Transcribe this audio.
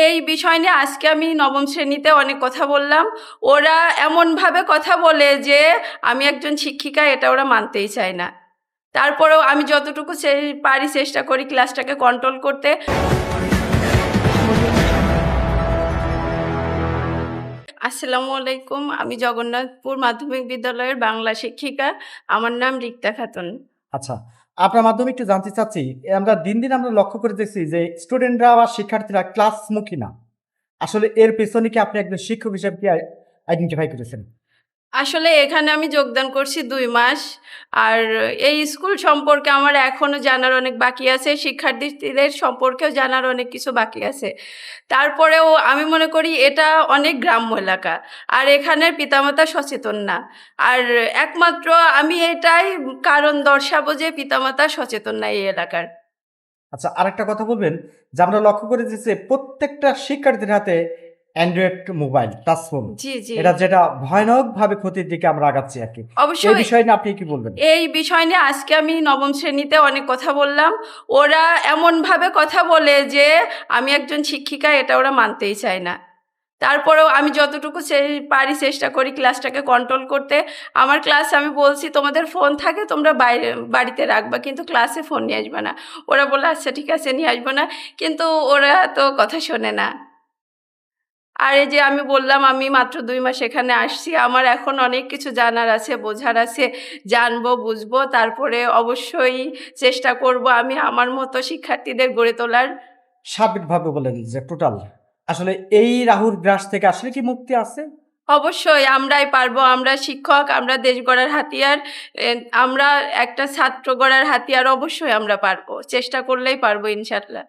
এই বিষয় নিয়ে আজকে আমি নবম শ্রেণীতে অনেক কথা বললাম। ওরা এমনভাবে কথা বলে যে আমি একজন শিক্ষিকা, এটা ওরা মানতেই চায় না। তারপরেও আমি যতটুকু পারি চেষ্টা করি ক্লাসটাকে কন্ট্রোল করতে। আসসালামু আলাইকুম, আমি জগন্নাথপুর মাধ্যমিক বিদ্যালয়ের বাংলা শিক্ষিকা। আমার নাম রিক্তা খাতুন। আচ্ছা, আপনার মাধ্যমে একটু জানতে চাচ্ছি, আমরা দিন, দিন আমরা লক্ষ্য করে দেখছি যে স্টুডেন্টরা বা শিক্ষার্থীরা ক্লাসমুখী না। আসলে এর পেছনে কি আপনি একজন শিক্ষক হিসেবে কি আইডেন্টিফাই করেছেন? আসলে এখানে আমি যোগদান করছি ২ মাস। আর এই স্কুল সম্পর্কে আমার এখনো জানার অনেক বাকি আছে। শিক্ষার্থীদের সম্পর্কেও জানার অনেক কিছু বাকি আছে। তারপরেও আমি মনে করি এটা অনেক গ্রাম্য এলাকা। আর এখানের পিতামাতা সচেতন না। আর একমাত্র আমি এটাই কারণ দর্শাবো যে পিতামাতা সচেতন না এই এলাকার। আচ্ছা, আরেকটা কথা বলবেন যে আমরা লক্ষ্য করে যে প্রত্যেকটা শিক্ষার্থীর হাতে অ্যান্ড্রয়েড মোবাইল, টাচফোন। জি, জি। এটা যেটা ভয়ানকভাবে ক্ষতির দিকে আমরা আগাচ্ছি আরকি। এই অবশ্যই বিষয় নিয়ে আপনি কি বলবেন? এই বিষয় নিয়ে আজকে আমি নবম শ্রেণীতে অনেক কথা বললাম। ওরা এমনভাবে কথা বলে যে আমি একজন শিক্ষিকা, এটা ওরা মানতেই চায় না। তারপরেও আমি যতটুকু পারি চেষ্টা করি ক্লাসটাকে কন্ট্রোল করতে। আমার ক্লাস আমি বলছি তোমাদের ফোন থাকে তোমরা বাড়িতে রাখবা, কিন্তু ক্লাসে ফোন নিয়ে আসবে না। ওরা বলল আচ্ছা ঠিক আছে নিয়ে আসবো না, কিন্তু ওরা তো কথা শোনে না। আর এই যে আমি বললাম আমি মাত্র ২ মাস এখানে আসছি। আমার এখন অনেক কিছু জানার আছে, বোঝার আছে। জানবো, বুঝবো। তারপরে অবশ্যই চেষ্টা করব আমি আমার মতো শিক্ষার্থীদের গড়ে তোলার। সার্বিকভাবে বলেন যে টোটাল। আসলে এই রাহুর গ্রাস থেকে আসলে কি মুক্তি আছে? অবশ্যই আমরাই পারবো। আমরা শিক্ষক, আমরা দেশ গড়ার হাতিয়ার। আমরা একটা ছাত্র গড়ার হাতিয়ার। অবশ্যই আমরা পারবো। চেষ্টা করলেই পারবো ইনশাআল্লাহ।